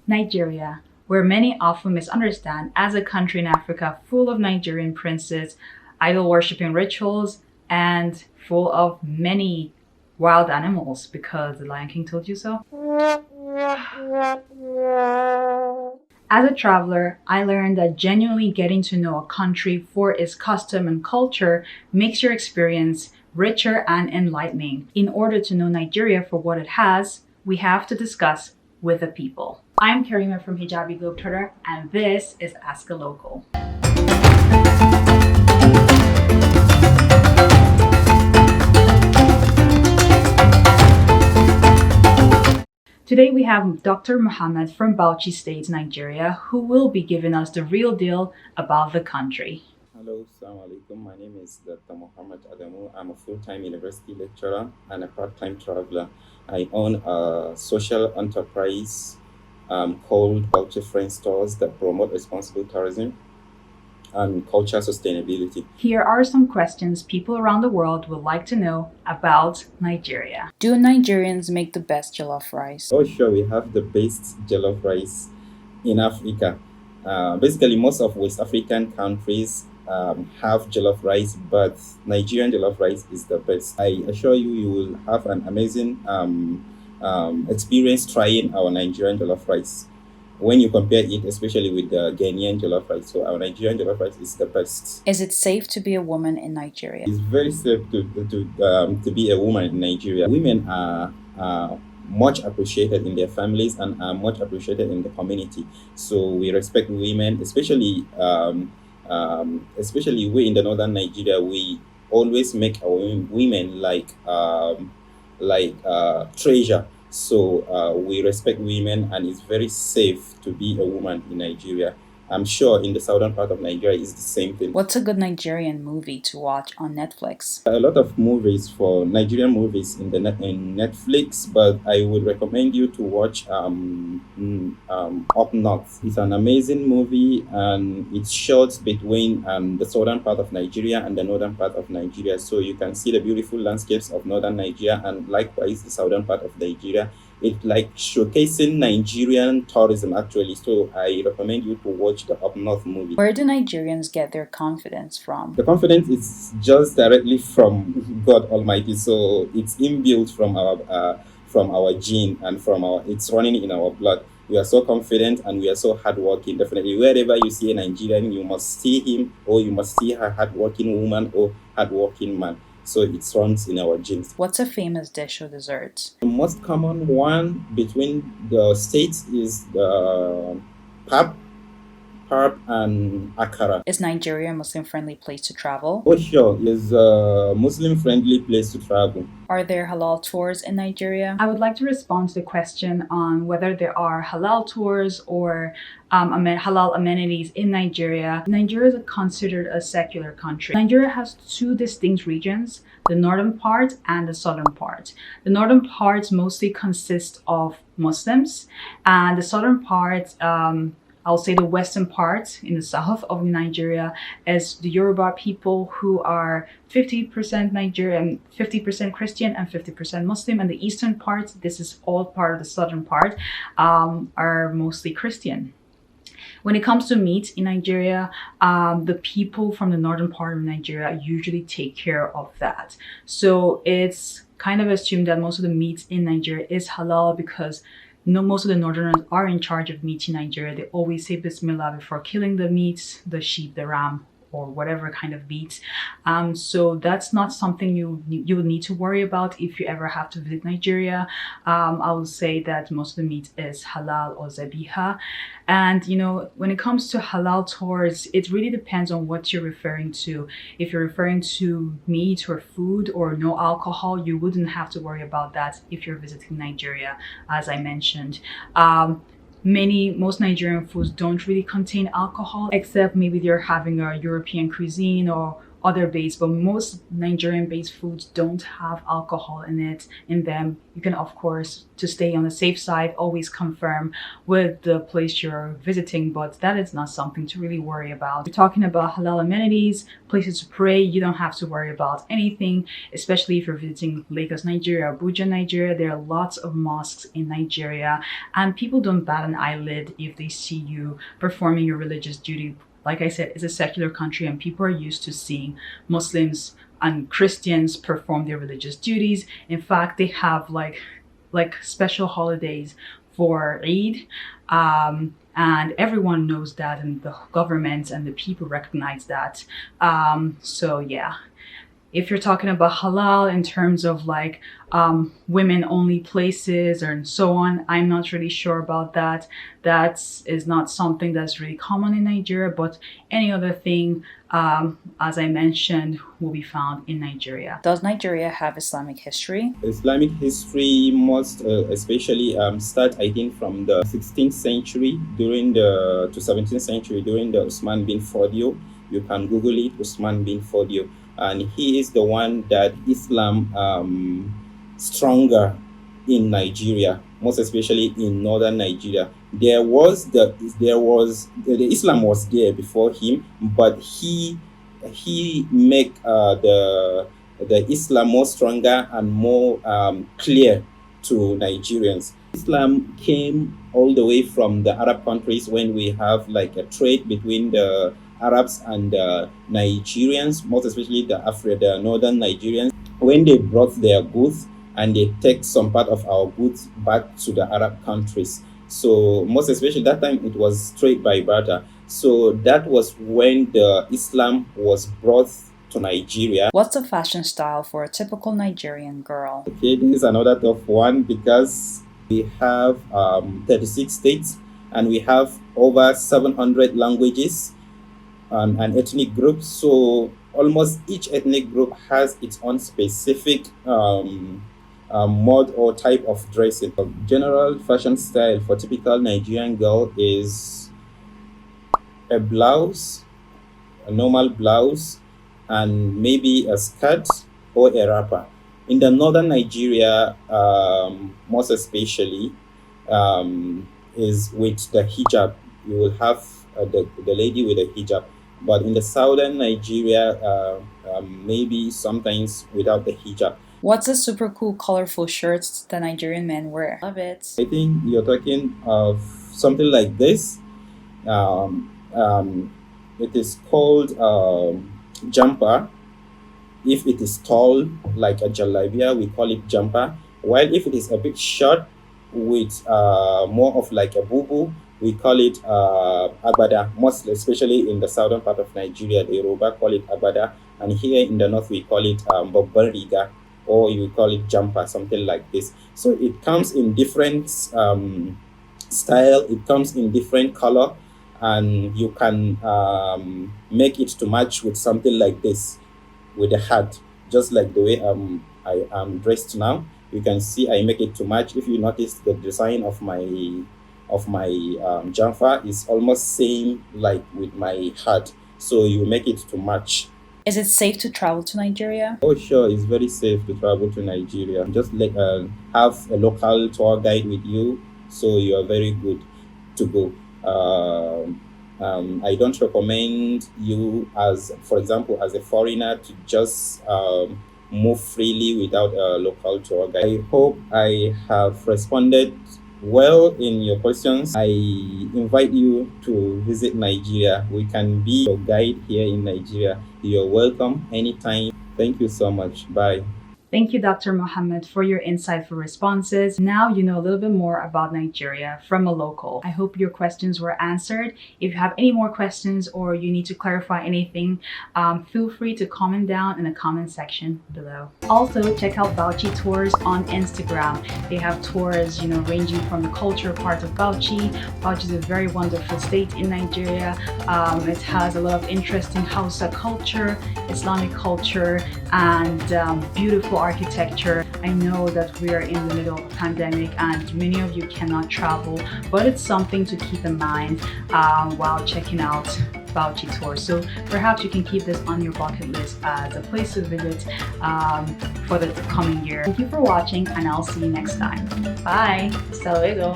Nigeria, where many often misunderstand as a country in Africa full of Nigerian princes, idol worshipping rituals, and full of many wild animals because the Lion King told you so. As a traveler, I learned that genuinely getting to know a country for its custom and culture makes your experience richer and enlightening. In order to know Nigeria for what it has, we have to discuss with the people. I'm Karima from Hijabi Globetrotter, and this is Ask a Local. Today we have Dr. Muhammad from Bauchi State, Nigeria, who will be giving us the real deal about the country. Hello, Assalamu alaikum. My name is Dr. Muhammad Adamu. I'm a full-time university lecturer and a part-time traveler. I own a social enterprise called Bauchi Friends stores that promote responsible tourism and cultural sustainability. Here are some questions people around the world would like to know about Nigeria. Do Nigerians make the best jollof rice? Oh, sure, we have the best jollof rice in Africa. Basically, most of West African countries have jollof rice, but Nigerian jollof rice is the best. I assure you, you will have an amazing experience trying our Nigerian jollof rice when you compare it, especially with the Ghanian jollof rice. So our Nigerian jollof rice is the best. Is it safe to be a woman in Nigeria? It's very safe to be a woman in Nigeria. Women are much appreciated in their families and are much appreciated in the community. So we respect women, especially we in the northern Nigeria. We always make our women like treasure. So we respect women, and it's very safe to be a woman in Nigeria. I'm sure in the southern part of Nigeria is the same thing. What's a good Nigerian movie to watch on Netflix? A lot of movies for Nigerian movies in Netflix, but I would recommend you to watch Up North. It's an amazing movie, and it's shot between the southern part of Nigeria and the northern part of Nigeria, so you can see the beautiful landscapes of northern Nigeria and likewise the southern part of Nigeria. It's like showcasing Nigerian tourism actually, so I recommend you to watch the Up North movie. Where do Nigerians get their confidence from? The confidence is just directly from God Almighty, so it's inbuilt from our gene and it's running in our blood. We are so confident and we are so hardworking. Definitely, wherever you see a Nigerian, you must see him or you must see a hardworking woman or hardworking man. So it runs in our genes. What's a famous dish or dessert? The most common one between the states is the pap and akara. Is Nigeria a Muslim-friendly place to travel? Oh, sure. It's a Muslim-friendly place to travel. Are there halal tours in Nigeria? I would like to respond to the question on whether there are halal tours or halal amenities in Nigeria. Nigeria is considered a secular country. Nigeria has two distinct regions, the northern part and the southern part. The northern part mostly consists of Muslims, and the southern part, I'll say the western part in the south of Nigeria, is the Yoruba people, who are 50% Nigerian, 50% Christian and 50% Muslim. And the eastern part, this is all part of the southern part, are mostly Christian. When it comes to meat in Nigeria, the people from the northern part of Nigeria usually take care of that. So it's kind of assumed that most of the meat in Nigeria is halal because most of the northerners are in charge of meat in Nigeria. They always say Bismillah before killing the meat, the sheep, the ram, or whatever kind of meat. So that's not something you would need to worry about if you ever have to visit Nigeria. I would say that most of the meat is halal or zabiha. And when it comes to halal tours, it really depends on what you're referring to. If you're referring to meat or food or no alcohol, you wouldn't have to worry about that if you're visiting Nigeria, as I mentioned. Most Nigerian foods don't really contain alcohol, except maybe they're having a European cuisine or other based, but most Nigerian based foods don't have alcohol in them. You can, of course, to stay on the safe side, always confirm with the place you're visiting, but that is not something to really worry about. We're talking about halal amenities, places to pray. You don't have to worry about anything, especially if you're visiting Lagos, Nigeria, Abuja, Nigeria. There are lots of mosques in Nigeria, and people don't bat an eyelid if they see you performing your religious duty. Like I said, it's a secular country and people are used to seeing Muslims and Christians perform their religious duties. In fact, they have like special holidays for Eid. And everyone knows that, and the government and the people recognize that. So yeah, if you're talking about halal in terms of like women only places and so on, I'm not really sure about that. That is not something that's really common in Nigeria, but any other thing, as I mentioned, will be found in Nigeria. Does Nigeria have Islamic history? Islamic history must especially start, I think, from the 16th century to 17th century during the Usman bin Fodio. You can Google it, Usman bin Fodio. And he is the one that Islam stronger in Nigeria, most especially in northern Nigeria. The Islam was there before him, but he make the Islam more stronger and more clear to Nigerians. Islam came all the way from the Arab countries when we have like a trade between the Arabs and Nigerians, most especially the northern Nigerians, when they brought their goods and they take some part of our goods back to the Arab countries. So most especially that time it was trade by barter. So that was when the Islam was brought to Nigeria. What's the fashion style for a typical Nigerian girl? Okay, this is another tough one because we have 36 states and we have over 700 languages and ethnic groups. So almost each ethnic group has its own specific mode or type of dressing. A general fashion style for typical Nigerian girl is a blouse, a normal blouse, and maybe a skirt or a wrapper. In the northern Nigeria, most especially, is with the hijab. You will have the lady with a hijab. But in the southern Nigeria, maybe sometimes without the hijab. What's the super cool, colorful shirts the Nigerian men wear? Love it. I think you're talking of something like this. It is called jumper. If it is tall, like a jalabia, we call it jumper. While if it is a bit short, with more of like a bubu, we call it agbada. Most especially in the southern part of Nigeria, the Yoruba call it agbada, and here in the north we call it babban riga, or you call it jumper, something like this. So it comes in different style, it comes in different color, and you can make it to match with something like this, with a hat, just like the way I am dressed now. You can see I make it to match. If you notice, the design of my jumper is almost same like with my hat, so you make it to match. Is it safe to travel to Nigeria? Oh sure, it's very safe to travel to Nigeria. Just have a local tour guide with you, so you are very good to go. I don't recommend you, as for example, as a foreigner, to just move freely without a local tour guide. I hope I have responded well in your questions. I invite you to visit Nigeria. We can be your guide here in Nigeria. You're welcome anytime. Thank you so much. Bye. Thank you, Dr. Mohammed, for your insightful responses. Now you know a little bit more about Nigeria from a local. I hope your questions were answered. If you have any more questions or you need to clarify anything, feel free to comment down in the comment section below. Also, check out Bauchi Tours on Instagram. They have tours, ranging from the cultural part of Bauchi. Bauchi is a very wonderful state in Nigeria. It has a lot of interesting Hausa culture, Islamic culture, and beautiful architecture. I know that we are in the middle of a pandemic and many of you cannot travel, but it's something to keep in mind while checking out Bauchi tour. So perhaps you can keep this on your bucket list as a place to visit for the coming year. Thank you for watching, and I'll see you next time. Bye! Hasta luego!